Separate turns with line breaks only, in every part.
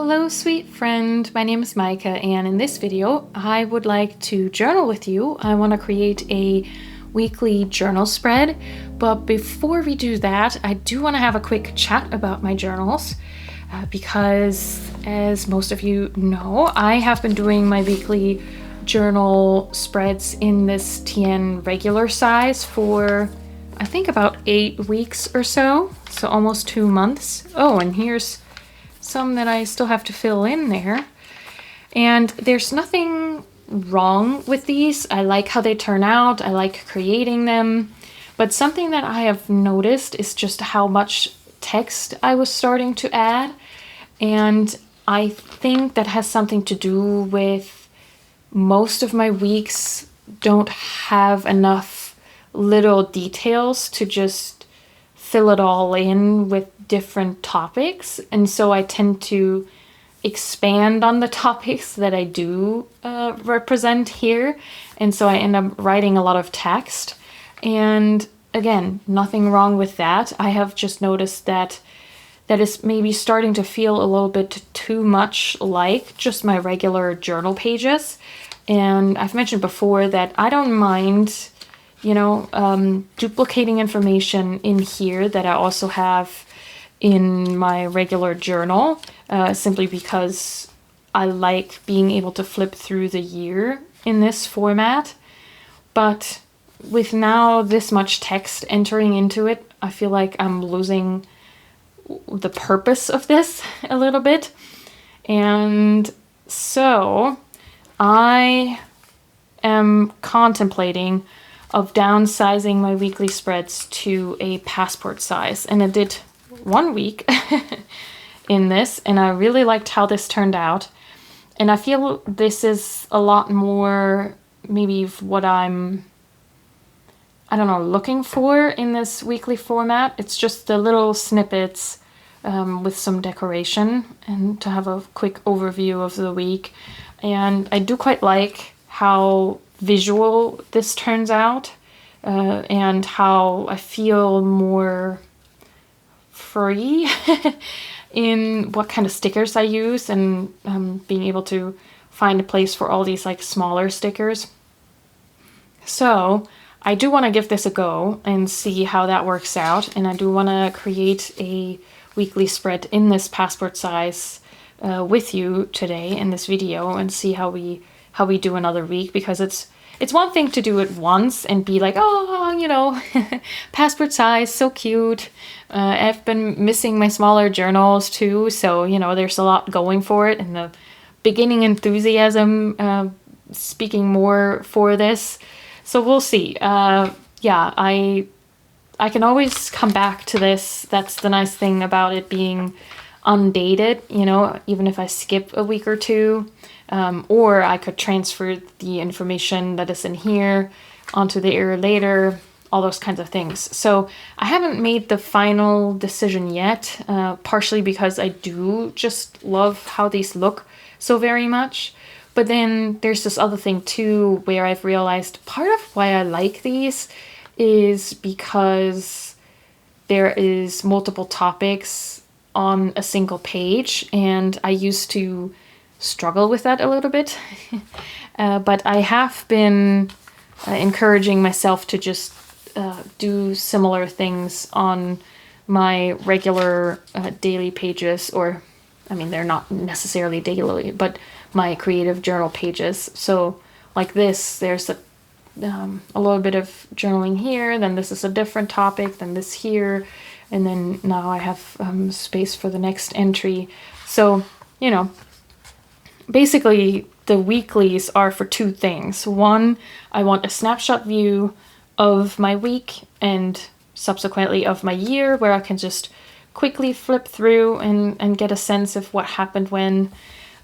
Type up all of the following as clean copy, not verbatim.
Hello sweet friend, my name is Maike, and in this video I would like to journal with you. I want to create a weekly journal spread, but before we do that I do want to have a quick chat about my journals because as most of you know, I have been doing my weekly journal spreads in this TN regular size for I think about 8 weeks or so almost 2 months. Oh, and here's some that I still have to fill in there. And there's nothing wrong with these. I like how they turn out. I like creating them. But something that I have noticed is just how much text I was starting to add. And I think that has something to do with most of my weeks don't have enough little details to just fill it all in with different topics, and so I tend to expand on the topics that I do represent here, and so I end up writing a lot of text. And again, nothing wrong with that. I have just noticed that is maybe starting to feel a little bit too much like just my regular journal pages. And I've mentioned before that I don't mind duplicating information in here that I also have in my regular journal, simply because I like being able to flip through the year in this format. But with now this much text entering into it, I feel like I'm losing the purpose of this a little bit. And so I am contemplating of downsizing my weekly spreads to a passport size, and I did 1 week in this, and I really liked how this turned out. And I feel this is a lot more maybe what I'm looking for in this weekly format. It's just the little snippets with some decoration and to have a quick overview of the week. And I do quite like how visual this turns out, and how I feel more free in what kind of stickers I use, and being able to find a place for all these like smaller stickers. So I do want to give this a go and see how that works out, and I do want to create a weekly spread in this passport size with you today in this video, and see how we do another week, because it's one thing to do it once and be like, oh, passport size, so cute. I've been missing my smaller journals too, so there's a lot going for it, and the beginning enthusiasm speaking more for this. So we'll see. I can always come back to this. That's the nice thing about it being undated, even if I skip a week or two. Or I could transfer the information that is in here onto the air later, all those kinds of things. So I haven't made the final decision yet, partially because I do just love how these look so very much. But then there's this other thing too, where I've realized part of why I like these is because there is multiple topics on a single page, and I used to struggle with that a little bit. But I have been encouraging myself to just do similar things on my regular daily pages, or they're not necessarily daily, but my creative journal pages. So like this, there's a little bit of journaling here, then this is a different topic, then this here, and then now I have space for the next entry. So basically the weeklies are for two things. One, I want a snapshot view of my week and subsequently of my year, where I can just quickly flip through and get a sense of what happened when.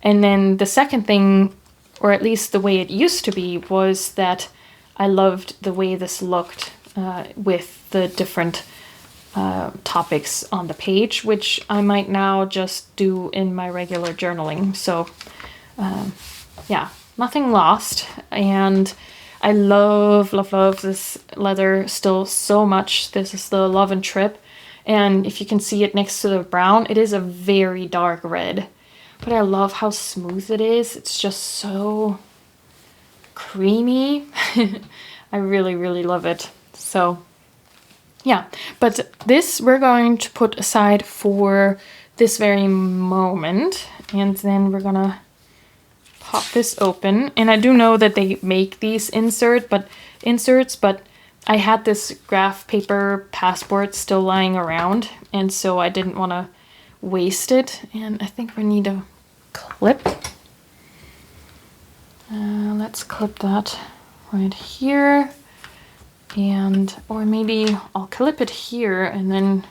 And then the second thing, or at least the way it used to be, was that I loved the way this looked with the different topics on the page, which I might now just do in my regular journaling. So nothing lost. And I love this leather still so much. This is the Love and Trip, and if you can see it next to the brown, it is a very dark red, but I love how smooth it is. It's just so creamy. I really, really love it. So yeah, but this we're going to put aside for this very moment, and then we're gonna pop this open. And I do know that they make these inserts, but I had this graph paper passport still lying around, and so I didn't want to waste it. And I think we need a clip. Let's clip that right here, or maybe I'll clip it here, and then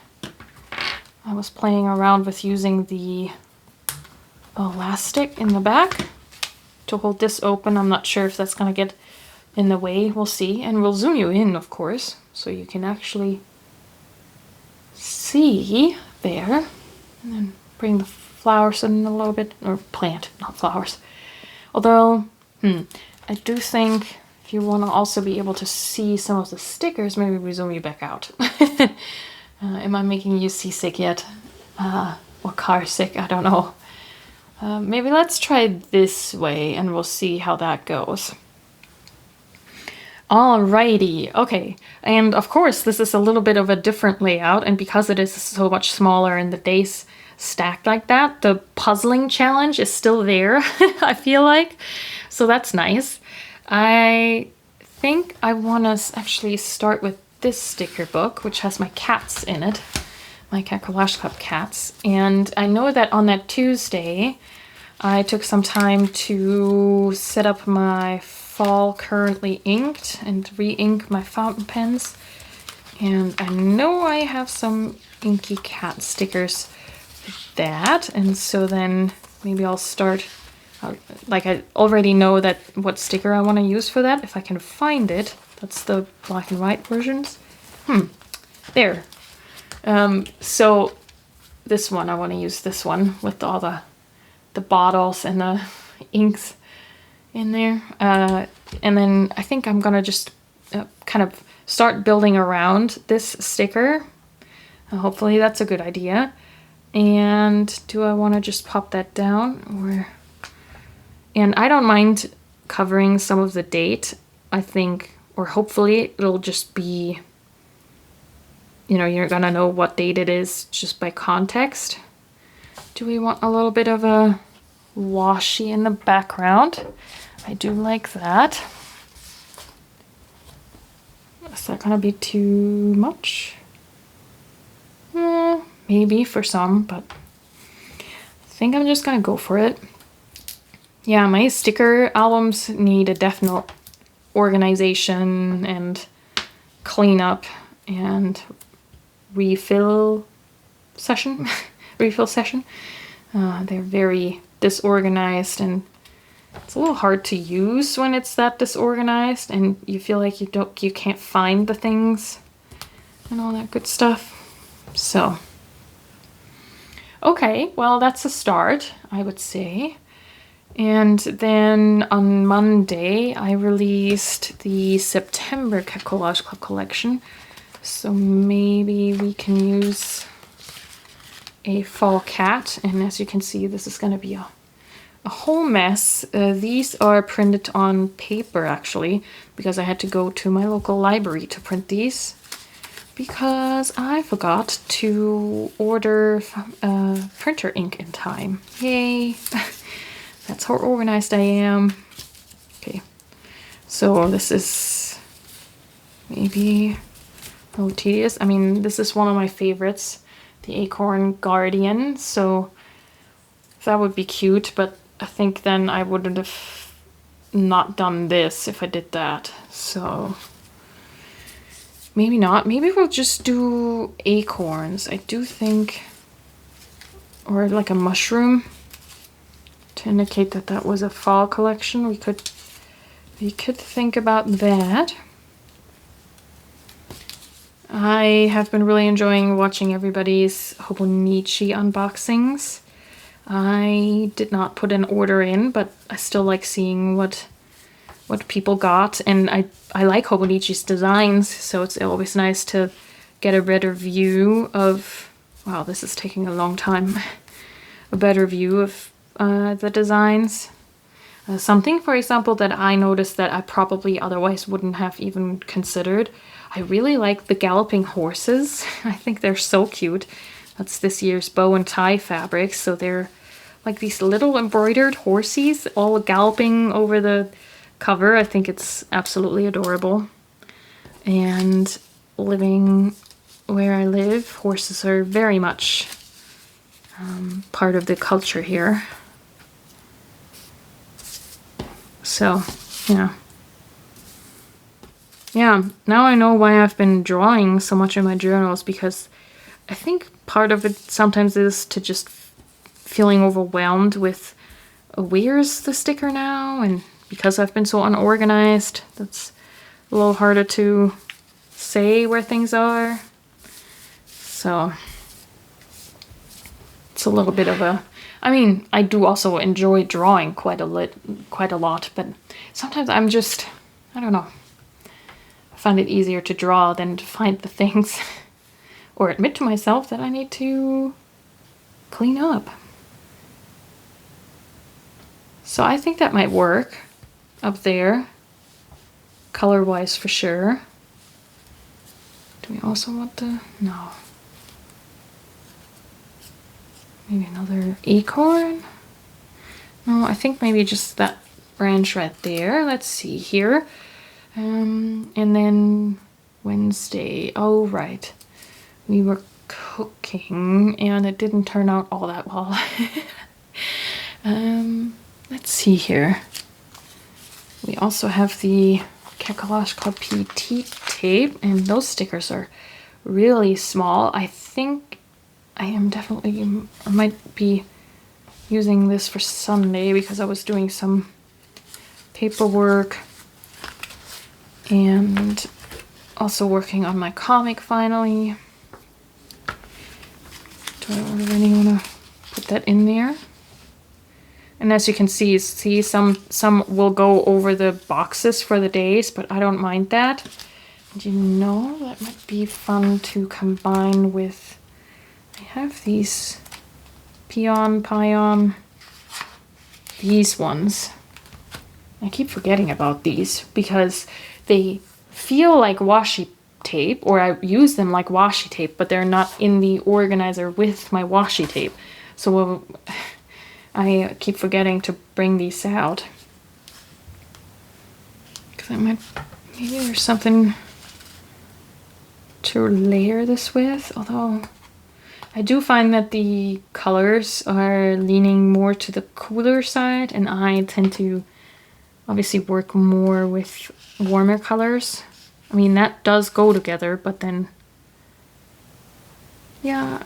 I was playing around with using the elastic in the back to hold this open. I'm not sure if that's gonna get in the way. We'll see, and we'll zoom you in, of course, so you can actually see there. And then bring the flowers in a little bit, or plant, not flowers. Although, I do think if you want to also be able to see some of the stickers, maybe we zoom you back out. Am I making you seasick yet? Or car sick? I don't know. Maybe let's try this way and we'll see how that goes. Alrighty, okay. And of course, this is a little bit of a different layout, and because it is so much smaller and the days stacked like that, the puzzling challenge is still there, I feel like. So that's nice. I think I want to actually start with this sticker book, which has my cats in it. My Cat Collage Club cats. And I know that on that Tuesday, I took some time to set up my fall currently inked and re-ink my fountain pens. And I know I have some inky cat stickers with that. And so then maybe I'll start, like I already know that what sticker I want to use for that, if I can find it. That's the black and white versions. There. So this one, I want to use this one with all the bottles and the inks in there. And then I think I'm gonna just kind of start building around this sticker. Hopefully that's a good idea. And do I want to just pop that down? And I don't mind covering some of the date, I think, or hopefully it'll just be, you know, you're gonna know what date it is just by context. Do we want a little bit of a washi in the background? I do like that. Is that gonna be too much? Maybe for some, but I think I'm just gonna go for it. Yeah, my sticker albums need a definite organization and cleanup and refill session. They're very disorganized, and it's a little hard to use when it's that disorganized and you feel like you can't find the things and all that good stuff. So okay, well, that's a start, I would say. And then on Monday I released the September Cat Collage Club collection, so maybe we can use a fall cat. And as you can see, this is going to be a whole mess. These are printed on paper actually, because I had to go to my local library to print these because I forgot to order printer ink in time. Yay! That's how organized I am. Okay, so this is maybe a little tedious. I mean, this is one of my favorites, the Acorn Guardian, so that would be cute, but I think then I wouldn't have not done this if I did that. So maybe not. Maybe we'll just do acorns. I do think, or like a mushroom to indicate that that was a fall collection. We could think about that. I have been really enjoying watching everybody's Hobonichi unboxings. I did not put an order in, but I still like seeing what people got, and I like Hobonichi's designs, so it's always nice to get a better view of, wow, this is taking a long time, a better view of the designs. Something, for example, that I noticed that I probably otherwise wouldn't have even considered. I really like the galloping horses. I think they're so cute. That's this year's bow and tie fabrics. So they're like these little embroidered horsies all galloping over the cover. I think it's absolutely adorable. And living where I live, horses are very much part of the culture here. So, yeah. Yeah, now I know why I've been drawing so much in my journals, because I think part of it sometimes is to just feeling overwhelmed with where's the sticker now, and because I've been so unorganized, that's a little harder to say where things are. So it's a little bit of a, I mean, I do also enjoy drawing quite a lot, but sometimes I'm just, I don't know, I find it easier to draw than to find the things or admit to myself that I need to clean up. So I think that might work up there, color-wise for sure. Do we also want to, no. Maybe another acorn? No, I think maybe just that branch right there. Let's see here. And then Wednesday. Oh, right. We were cooking and it didn't turn out all that well. Let's see here. We also have the Kakalashka Petite tape, and those stickers are really small. I think I might be using this for Sunday because I was doing some paperwork and also working on my comic finally. Do I really want to put that in there? And as you can see some will go over the boxes for the days, but I don't mind that. And you know, that might be fun to combine with, I have these Pion, these ones. I keep forgetting about these because they feel like washi tape, or I use them like washi tape, but they're not in the organizer with my washi tape. So I keep forgetting to bring these out. Because maybe there's something to layer this with, although I do find that the colors are leaning more to the cooler side, and I tend to obviously work more with warmer colors. I mean, that does go together, but then, yeah,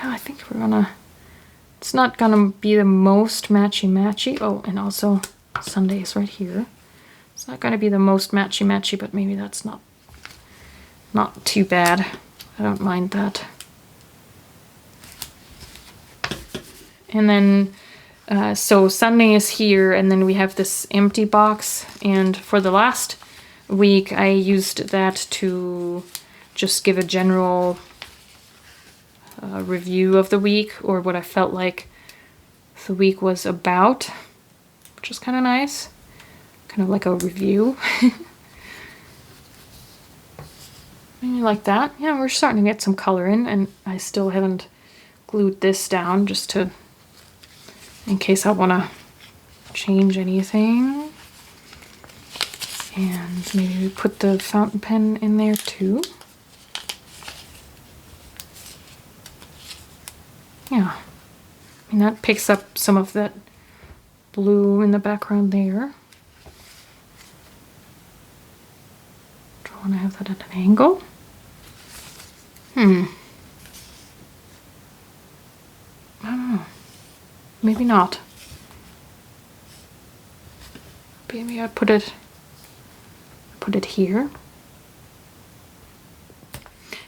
I think we're gonna, it's not gonna be the most matchy-matchy. Oh, and also Sunday is right here. It's not gonna be the most matchy-matchy, but maybe that's not too bad. I don't mind that. And then, so Sunday is here, and then we have this empty box. And for the last week, I used that to just give a general review of the week, or what I felt like the week was about, which is kind of nice. Kind of like a review. Maybe like that. Yeah, we're starting to get some color in, and I still haven't glued this down just to, in case I want to change anything. And maybe we put the fountain pen in there too. Yeah, I mean, that picks up some of that blue in the background there. Do I want to have that at an angle? I don't know. Maybe not. Maybe I put it here.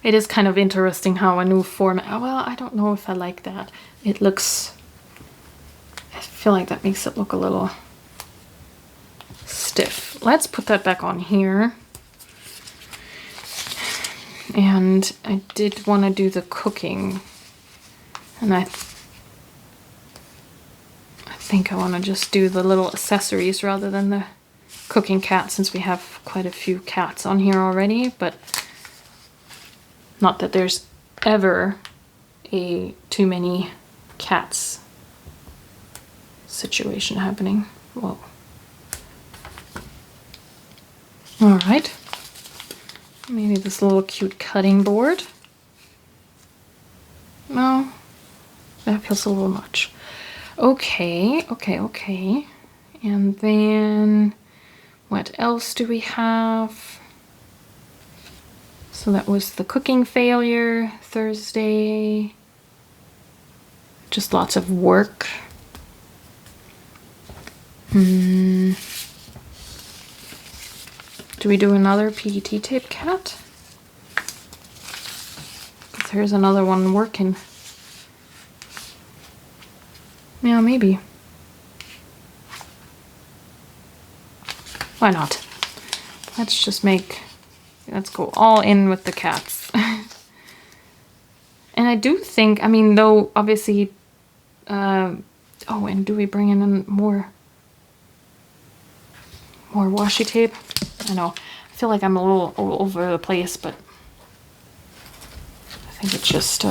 It is kind of interesting how a new format, well, I don't know if I like that. It looks, I feel like that makes it look a little stiff. Let's put that back on here. And I did want to do the cooking, and think I want to just do the little accessories rather than the cooking cat, since we have quite a few cats on here already, but not that there's ever a too many cats situation happening. Whoa. All right. Maybe this little cute cutting board. No, that feels a little much. Okay, okay. And then what else do we have? So that was the cooking failure Thursday. Just lots of work. Do we do another PET tape cat? There's another one working. Yeah, maybe. Why not? Let's go all in with the cats. And I do think, I mean, though, obviously, oh, and do we bring in more washi tape? I know, I feel like I'm a little all over the place, but I think it's just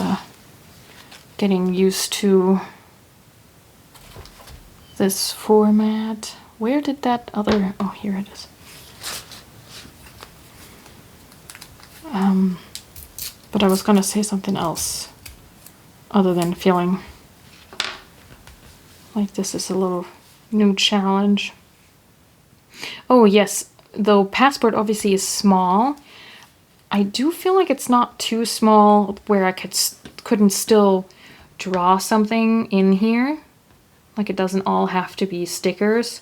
getting used to this format. Where did that other, oh, here it is. But I was gonna say something else other than feeling like this is a little new challenge. Oh yes, though Passport obviously is small, I do feel like it's not too small where I couldn't still draw something in here. Like it doesn't all have to be stickers.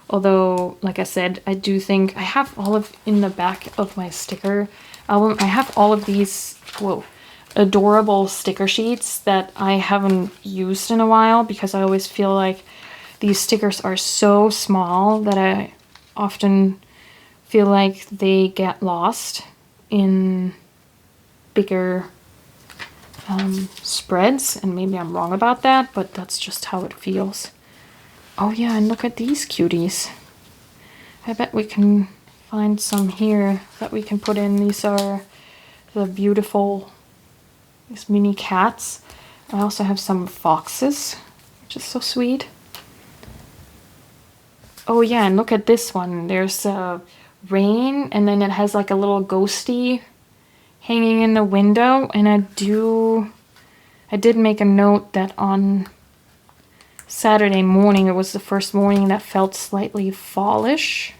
Although, like I said, I do think I have all of, in the back of my sticker album, I have all of these, whoa, adorable sticker sheets that I haven't used in a while because I always feel like these stickers are so small that I often feel like they get lost in bigger spreads, and maybe I'm wrong about that, but that's just how it feels. Oh yeah, and look at these cuties. I bet we can find some here that we can put in. These are the beautiful, these mini cats. I also have some foxes, which is so sweet. Oh yeah, and look at this one. There's rain, and then it has like a little ghosty hanging in the window, and I did make a note that on Saturday morning, it was the first morning that felt slightly fallish.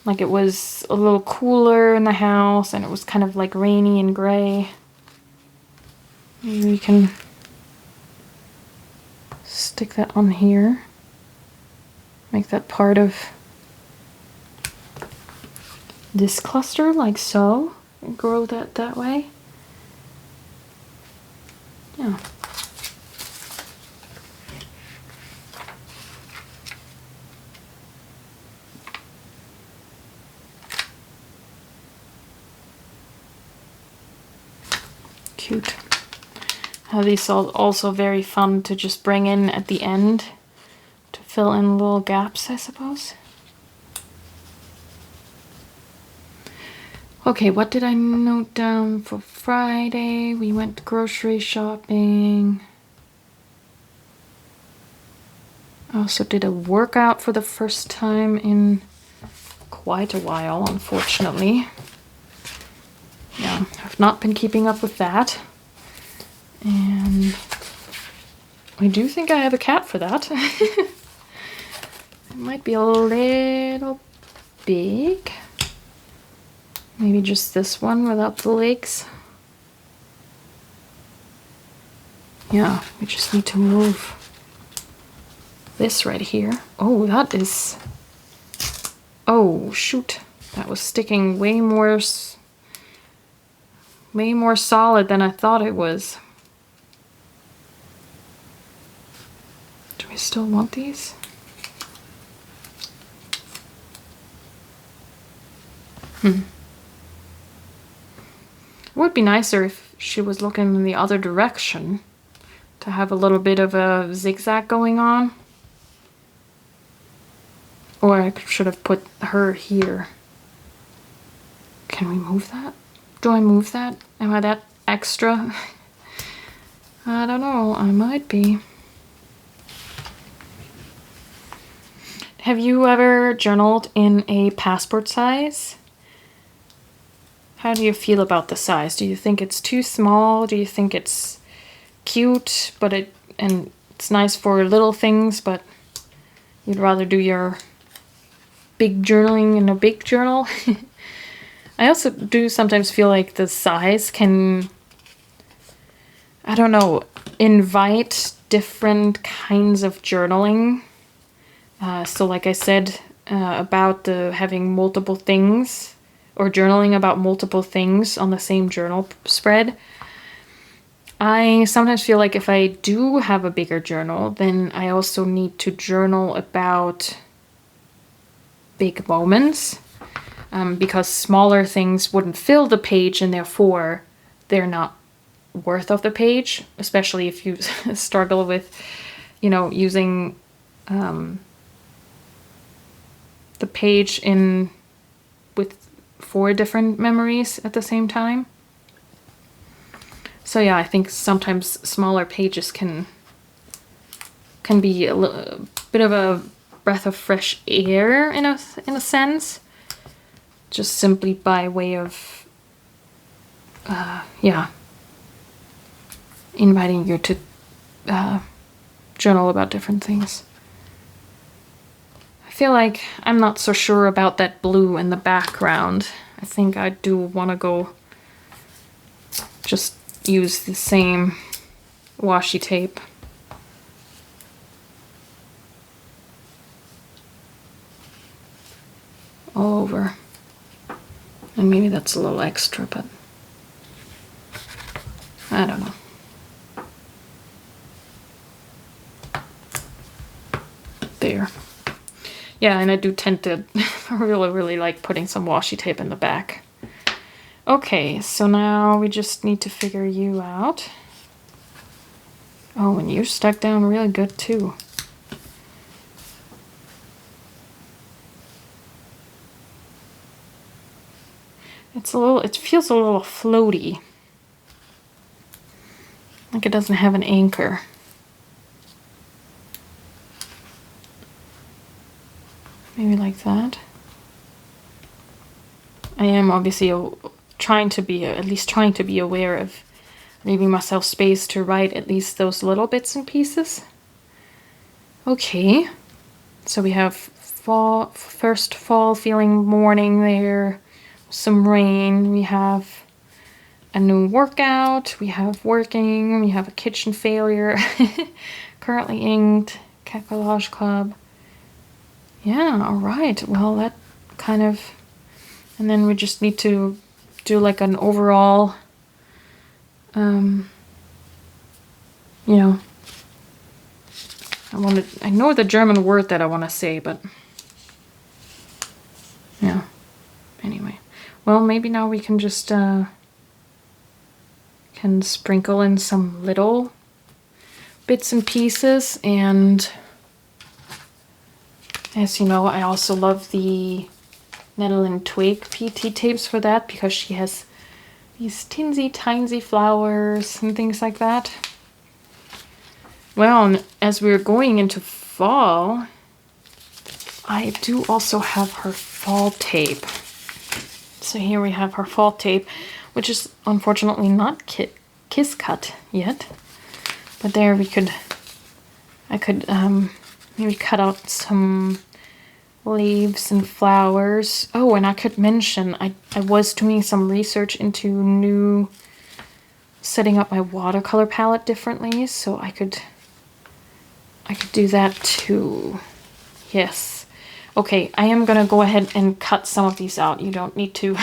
Like it was a little cooler in the house and it was kind of like rainy and gray. Maybe we can stick that on here. Make that part of this cluster like so, and grow that way. Yeah. Cute. These are also very fun to just bring in at the end to fill in little gaps, I suppose. Okay, what did I note down for Friday? We went grocery shopping. I also did a workout for the first time in quite a while, unfortunately. Yeah, I've not been keeping up with that. And I do think I have a cat for that. It might be a little big. Maybe just this one without the legs. Yeah, we just need to move this right here. Oh, that is... Oh, shoot. That was sticking way more solid than I thought it was. Do we still want these? It would be nicer if she was looking in the other direction to have a little bit of a zigzag going on. Or I should have put her here. Can we move that? Do I move that? Am I that extra? I don't know. I might be. Have you ever journaled in a passport size? How do you feel about the size? Do you think it's too small? Do you think it's cute, but it's nice for little things, but you'd rather do your big journaling in a big journal? I also do sometimes feel like the size can, I don't know, invite different kinds of journaling. So like I said about having multiple things or journaling about multiple things on the same journal spread, I sometimes feel like if I do have a bigger journal, then I also need to journal about big moments, because smaller things wouldn't fill the page and therefore they're not worth of the page, especially if you struggle with, you know, using the page with 4 different memories at the same time. So yeah, I think sometimes smaller pages can be a bit of a breath of fresh air in a sense, just simply by way of yeah, inviting you to journal about different things. I feel like I'm not so sure about that blue in the background. I think I do want to go just use the same washi tape. All over. And maybe that's a little extra, but I don't know. There. Yeah, and I do tend to really like putting some washi tape in the back. Okay, so now we just need to figure you out. Oh, and you're stuck down really good too. It feels a little floaty. Like it doesn't have an anchor. Maybe like that. I am obviously trying to be aware of leaving myself space to write at least those little bits and pieces. Okay, so we have first fall feeling morning there, some rain, we have a new workout, we have working, we have a kitchen failure, currently inked, Cat Collage Club. Yeah, alright, well that kind of, and then we just need to do like an overall, you know, I know the German word that I want to say, but yeah, anyway. Well, maybe now we can just, can sprinkle in some little bits and pieces, and as you know, I also love the Nettle and Twig PT tapes for that, because she has these teensy flowers and things like that. Well, and as we're going into fall, I do also have her fall tape. So here we have her fall tape, which is unfortunately not kiss cut yet. But there I could maybe cut out some leaves and flowers. Oh, and I could mention I was doing some research into setting up my watercolor palette differently, so I could do that too. Yes. Okay, I am gonna go ahead and cut some of these out. You don't need to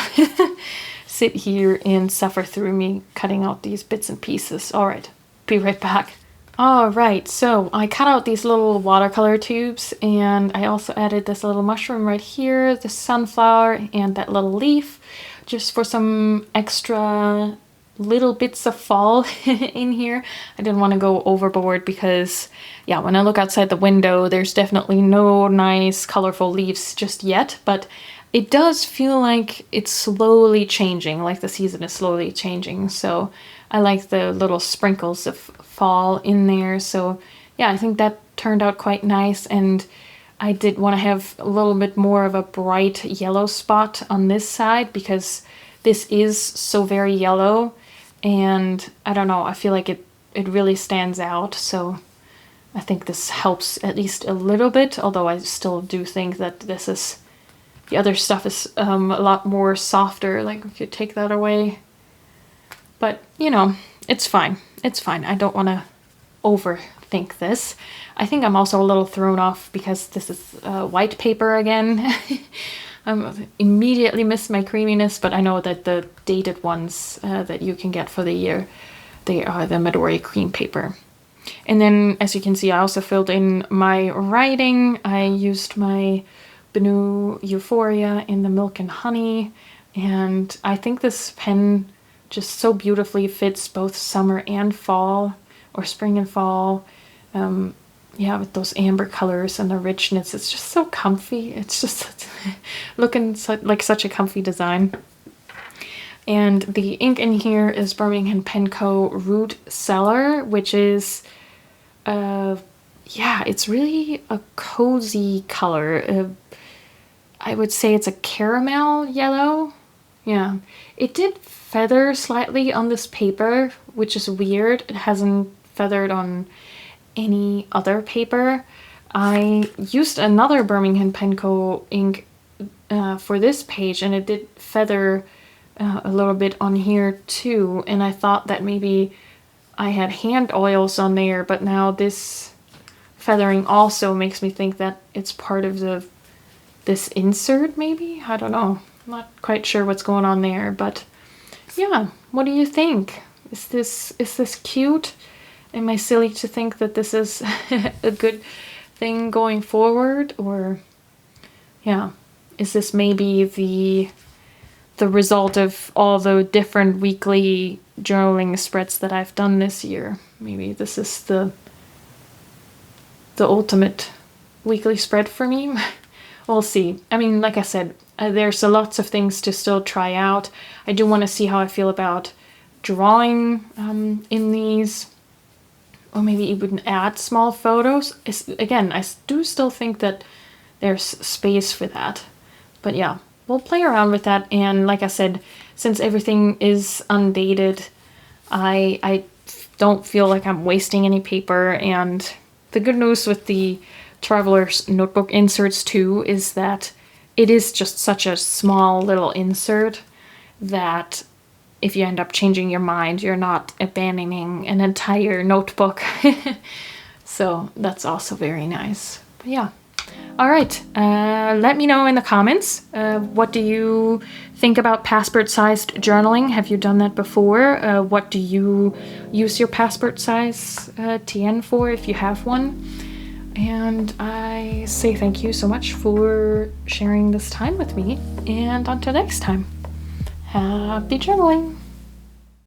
sit here and suffer through me cutting out these bits and pieces. All right, be right back. All right, so I cut out these little watercolor tubes, and I also added this little mushroom right here, the sunflower, and that little leaf, just for some extra little bits of fall in here. I didn't want to go overboard because, yeah, when I look outside the window, there's definitely no nice colorful leaves just yet, but it does feel like it's slowly changing, like the season is slowly changing. So I like the little sprinkles of fall in there. So yeah, I think that turned out quite nice. And I did want to have a little bit more of a bright yellow spot on this side because this is so very yellow. And I don't know, I feel like it really stands out. So I think this helps at least a little bit, although I still do think that this is, the other stuff is a lot more softer, like if you take that away. But, you know, it's fine. It's fine. I don't want to overthink this. I think I'm also a little thrown off because this is white paper again. I immediately missed my creaminess, but I know that the dated ones that you can get for the year, they are the Midori cream paper. And then, as you can see, I also filled in my writing. I used my Benu Euphoria in the Milk&Honey, and I think this pen just so beautifully fits both summer and fall, or spring and fall. Yeah, with those amber colors and the richness, it's just so comfy. It's just looking like such a comfy design. And the ink in here is Birmingham Pen Co. Root Cellar, which is, yeah, it's really a cozy color. I would say it's a caramel yellow. Yeah, it did feather slightly on this paper, which is weird. It hasn't feathered on any other paper. I used another Birmingham Pen Co. ink for this page, and it did feather a little bit on here too, and I thought that maybe I had hand oils on there, but now this feathering also makes me think that it's part of this insert, maybe? I don't know. I'm not quite sure what's going on there, but yeah, what do you think? Is this cute? Am I silly to think that this is a good thing going forward? Or yeah, is this maybe the result of all the different weekly journaling spreads that I've done this year? Maybe this is the ultimate weekly spread for me. We'll see. I mean, like I said, there's lots of things to still try out. I do want to see how I feel about drawing in these, or maybe even add small photos. Again, I do still think that there's space for that. But yeah, we'll play around with that. And like I said, since everything is undated, I don't feel like I'm wasting any paper. And the good news with the Traveler's Notebook inserts too is that it is just such a small little insert that if you end up changing your mind, you're not abandoning an entire notebook. So that's also very nice. But yeah. All right. Let me know in the comments. What do you think about passport-sized journaling? Have you done that before? What do you use your passport-size TN for if you have one? And I say thank you so much for sharing this time with me. And until next time, happy journaling!